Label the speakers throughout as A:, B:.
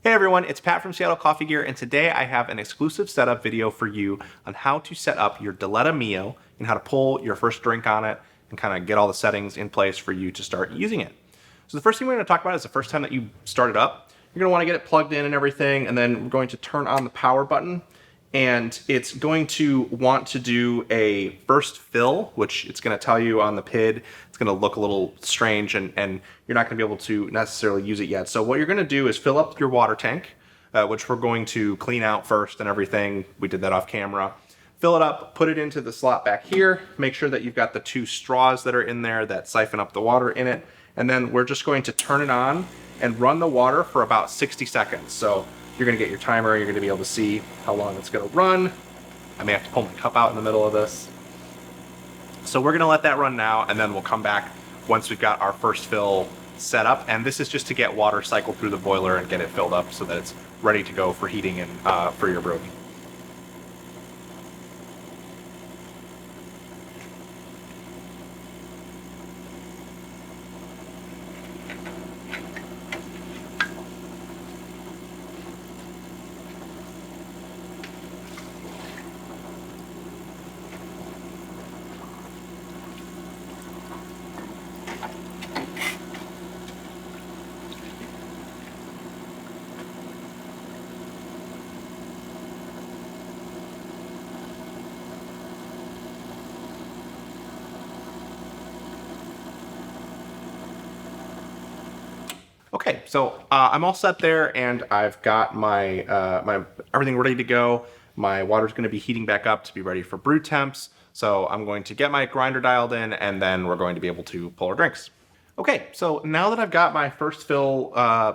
A: Hey everyone, it's Pat from Seattle Coffee Gear, and today I have an exclusive setup video for you on how to set up your Diletta Mio and how to pull your first drink on it and kind of get all the settings in place for you to start using it. So the first thing we're going to talk about is the first time that you start it up. You're going to want to get it plugged in and everything, and then we're going to turn on the power button, and it's going to want to do a first fill, which it's going to tell you on the PID. It's going to look a little strange, and you're not going to be able to necessarily use it yet. So what you're going to do is fill up your water tank, which we're going to clean out first and everything. We did that off camera. Fill it up, put it into the slot back here. Make sure that you've got the two straws that are in there that siphon up the water in it. And then we're just going to turn it on and run the water for about 60 seconds. So you're gonna get your timer, you're gonna be able to see how long it's gonna run. I may have to pull my cup out in the middle of this. So we're gonna let that run now, and then we'll come back once we've got our first fill set up. And this is just to get water cycled through the boiler and get it filled up so that it's ready to go for heating and for your brewing. Okay, so I'm all set there, and I've got my everything ready to go. My water's going to be heating back up to be ready for brew temps. So I'm going to get my grinder dialed in, and then we're going to be able to pull our drinks. Okay, so now that I've got my first fill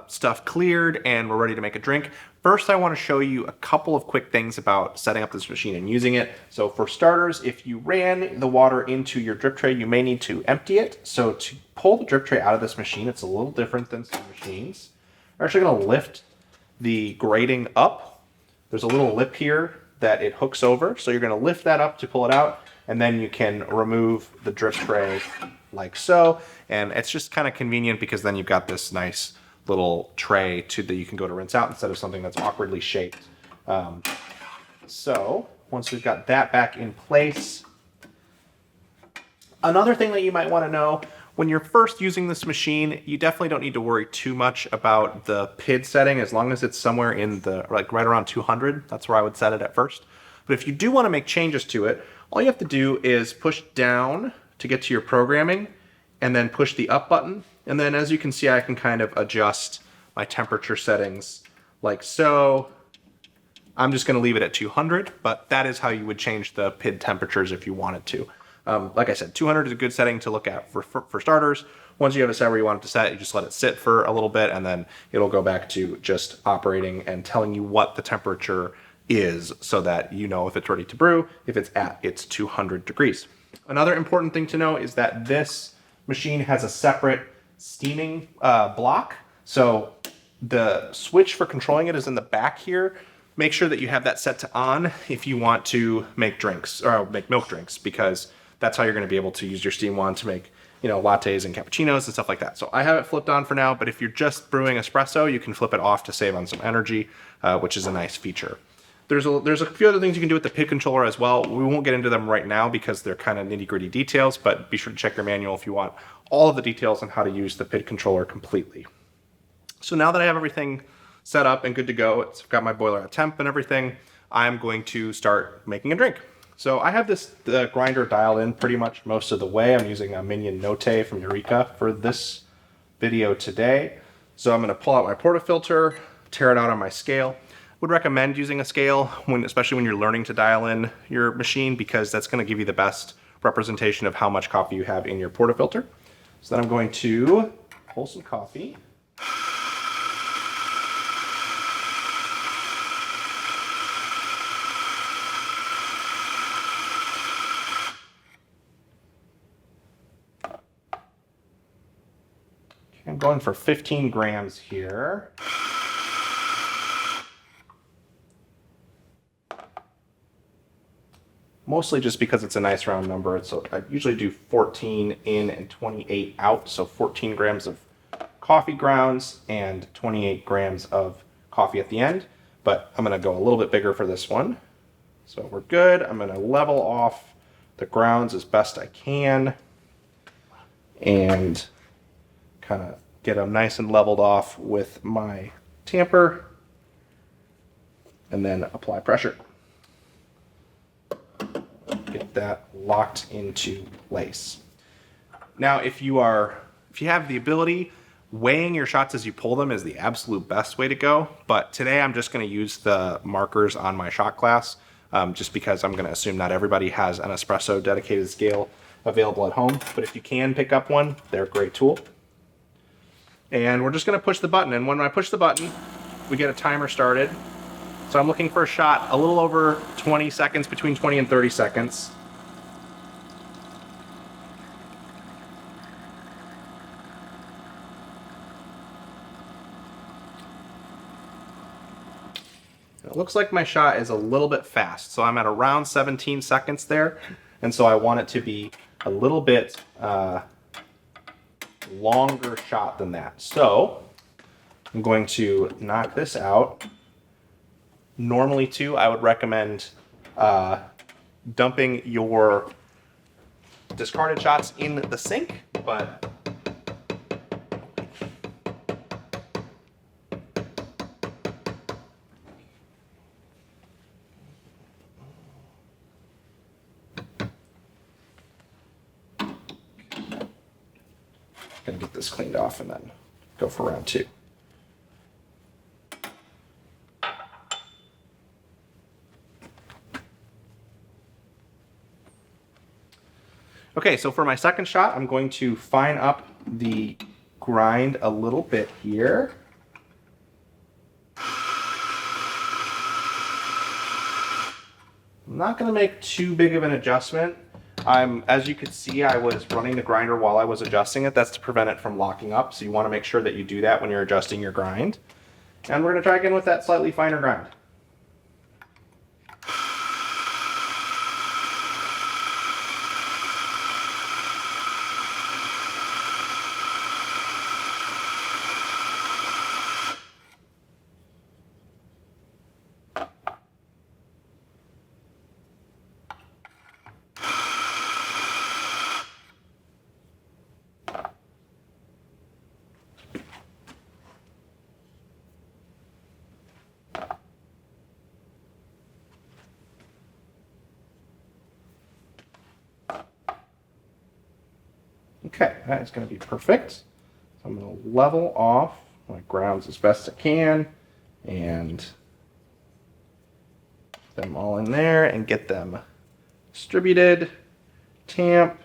A: stuff cleared and we're ready to make a drink, first I want to show you a couple of quick things about setting up this machine and using it. So for starters, if you ran the water into your drip tray, you may need to empty it. So to pull the drip tray out of this machine, it's a little different than some machines. We're actually going to lift the grating up. There's a little lip here that it hooks over. So you're going to lift that up to pull it out, and then you can remove the drip tray like so. And it's just kind of convenient because then you've got this nice little tray that you can go to rinse out instead of something that's awkwardly shaped. So once we've got that back in place, another thing that you might want to know, when you're first using this machine, you definitely don't need to worry too much about the PID setting, as long as it's somewhere in the, like right around 200. That's where I would set it at first. But if you do want to make changes to it, all you have to do is push down to get to your programming, and then push the up button. And then as you can see, I can kind of adjust my temperature settings like so. I'm just going to leave it at 200, but that is how you would change the PID temperatures if you wanted to. Like I said, 200 is a good setting to look at for starters. Once you have it set where you want it to set, you just let it sit for a little bit, and then it'll go back to just operating and telling you what the temperature is so that you know if it's ready to brew, if it's at its 200 degrees. Another important thing to know is that this machine has a separate steaming block. So the switch for controlling it is in the back here. Make sure that you have that set to on if you want to make drinks or make milk drinks, because that's how you're going to be able to use your steam wand to make, lattes and cappuccinos and stuff like that. So I have it flipped on for now, but if you're just brewing espresso, you can flip it off to save on some energy, which is a nice feature. There's a few other things you can do with the PID controller as well. We won't get into them right now because they're kind of nitty-gritty details, but be sure to check your manual if you want all of the details on how to use the PID controller completely. So now that I have everything set up and good to go, I've got my boiler at temp and everything, I'm going to start making a drink. So I have the grinder dialed in pretty much most of the way. I'm using a Minion Note from Eureka for this video today. So I'm going to pull out my portafilter, tear it out on my scale. Would recommend using a scale, especially when you're learning to dial in your machine, because that's going to give you the best representation of how much coffee you have in your portafilter. So then I'm going to pull some coffee. I'm going for 15 grams here. Mostly just because it's a nice round number. So I usually do 14 in and 28 out. So 14 grams of coffee grounds and 28 grams of coffee at the end, but I'm gonna go a little bit bigger for this one. So we're good. I'm gonna level off the grounds as best I can and kind of get them nice and leveled off with my tamper, and then apply pressure. Get that locked into place. Now, if you have the ability, weighing your shots as you pull them is the absolute best way to go. But today I'm just going to use the markers on my shot glass, just because I'm going to assume not everybody has an espresso dedicated scale available at home. But if you can pick up one, they're a great tool. And we're just going to push the button. And when I push the button, we get a timer started. So I'm looking for a shot a little over 20 seconds, between 20 and 30 seconds. It looks like my shot is a little bit fast, so I'm at around 17 seconds there, and so I want it to be a little bit longer shot than that. So I'm going to knock this out. Normally too, I would recommend dumping your discarded shots in the sink, but gonna get this cleaned off and then go for round two. Okay, so for my second shot, I'm going to fine up the grind a little bit here. I'm not gonna make too big of an adjustment. As you can see, I was running the grinder while I was adjusting it. That's to prevent it from locking up. So you want to make sure that you do that when you're adjusting your grind. And we're going to try again with that slightly finer grind. Okay, that is going to be perfect. So I'm going to level off my grounds as best I can and put them all in there and get them distributed, tamp,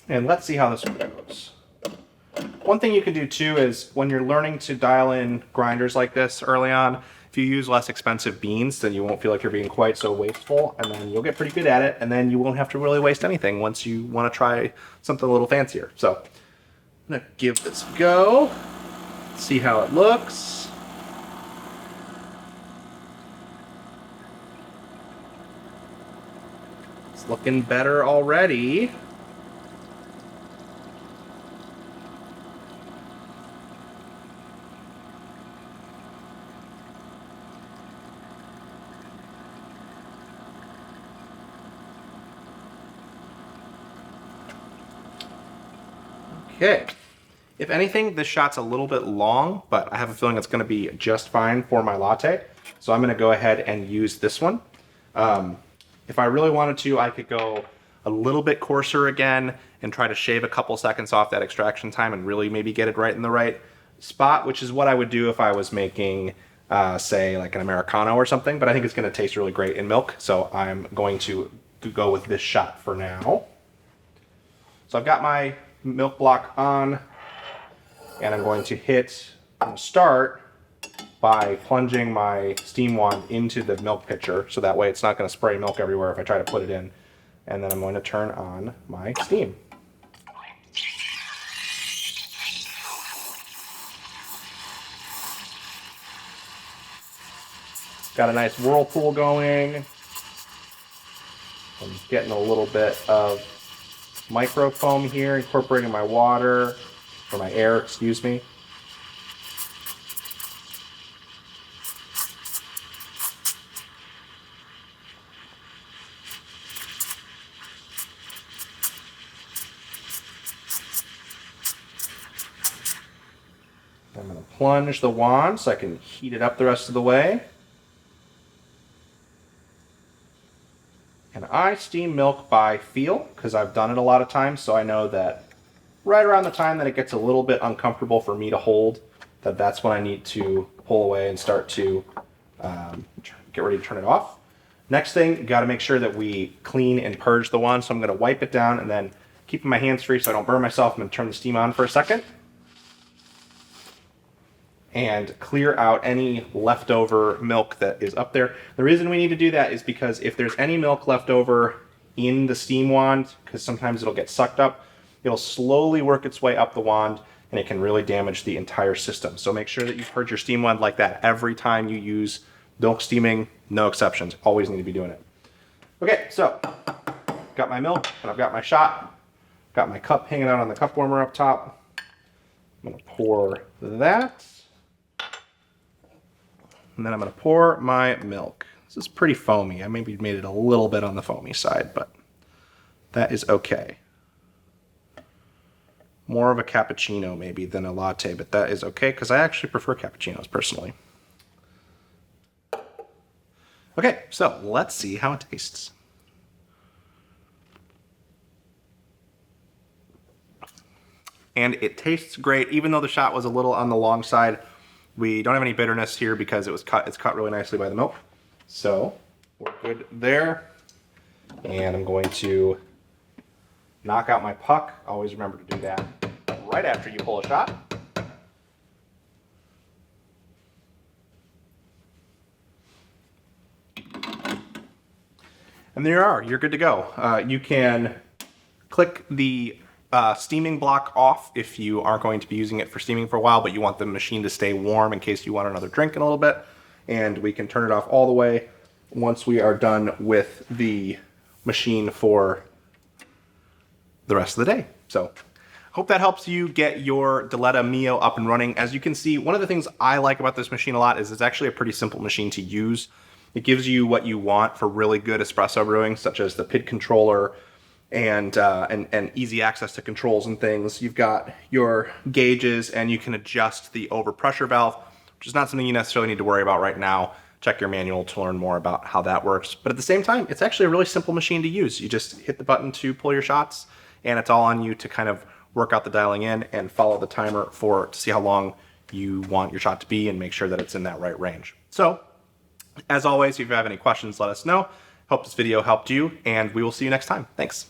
A: and let's see how this one goes. One thing you can do too is when you're learning to dial in grinders like this early on, if you use less expensive beans, then you won't feel like you're being quite so wasteful, and then you'll get pretty good at it, and then you won't have to really waste anything once you want to try something a little fancier. So I'm gonna give this a go, see how it looks. It's looking better already. Okay, if anything, this shot's a little bit long, but I have a feeling it's going to be just fine for my latte. So I'm going to go ahead and use this one. If I really wanted to, I could go a little bit coarser again and try to shave a couple seconds off that extraction time and really maybe get it right in the right spot, which is what I would do if I was making, say, like an Americano or something. But I think it's going to taste really great in milk, so I'm going to go with this shot for now. So I've got my milk block on, and I'm going to hit start by plunging my steam wand into the milk pitcher, so that way it's not going to spray milk everywhere if I try to put it in. And then I'm going to turn on my steam. Got a nice whirlpool going. I'm getting a little bit of micro foam here, incorporating my water, or my air, excuse me. going to plunge the wand so I can heat it up the rest of the way. And I steam milk by feel because I've done it a lot of times, so I know that right around the time that it gets a little bit uncomfortable for me to hold, that's when I need to pull away and start to get ready to turn it off. Next thing, got to make sure that we clean and purge the wand, so I'm going to wipe it down and then keeping my hands free so I don't burn myself. I'm going to turn the steam on for a second and clear out any leftover milk that is up there. The reason we need to do that is because if there's any milk left over in the steam wand, because sometimes it'll get sucked up, it'll slowly work its way up the wand and it can really damage the entire system. So make sure that you purge your steam wand like that every time you use milk steaming, no exceptions. Always need to be doing it. Okay, so got my milk and I've got my shot. Got my cup hanging out on the cup warmer up top. I'm gonna pour that. And then I'm going to pour my milk. This is pretty foamy. I maybe made it a little bit on the foamy side, but that is okay. More of a cappuccino maybe than a latte, but that is okay because I actually prefer cappuccinos personally. Okay, so let's see how it tastes. And it tastes great, even though the shot was a little on the long side. We don't have any bitterness here because it's cut really nicely by the milk. So we're good there. And I'm going to knock out my puck. Always remember to do that right after you pull a shot. And there you are, you're good to go. You can click the steaming block off if you aren't going to be using it for steaming for a while, but you want the machine to stay warm in case you want another drink in a little bit. And we can turn it off all the way once we are done with the machine for the rest of the day. So hope that helps you get your Diletta Mio up and running. As you can see, one of the things I like about this machine a lot is it's actually a pretty simple machine to use. It gives you what you want for really good espresso brewing, such as the PID controller, and easy access to controls and things. You've got your gauges and you can adjust the overpressure valve, which is not something you necessarily need to worry about right now. Check your manual to learn more about how that works. But at the same time, it's actually a really simple machine to use. You just hit the button to pull your shots and it's all on you to kind of work out the dialing in and follow the timer to see how long you want your shot to be and make sure that it's in that right range. So as always, if you have any questions, let us know. Hope this video helped you and we will see you next time. Thanks.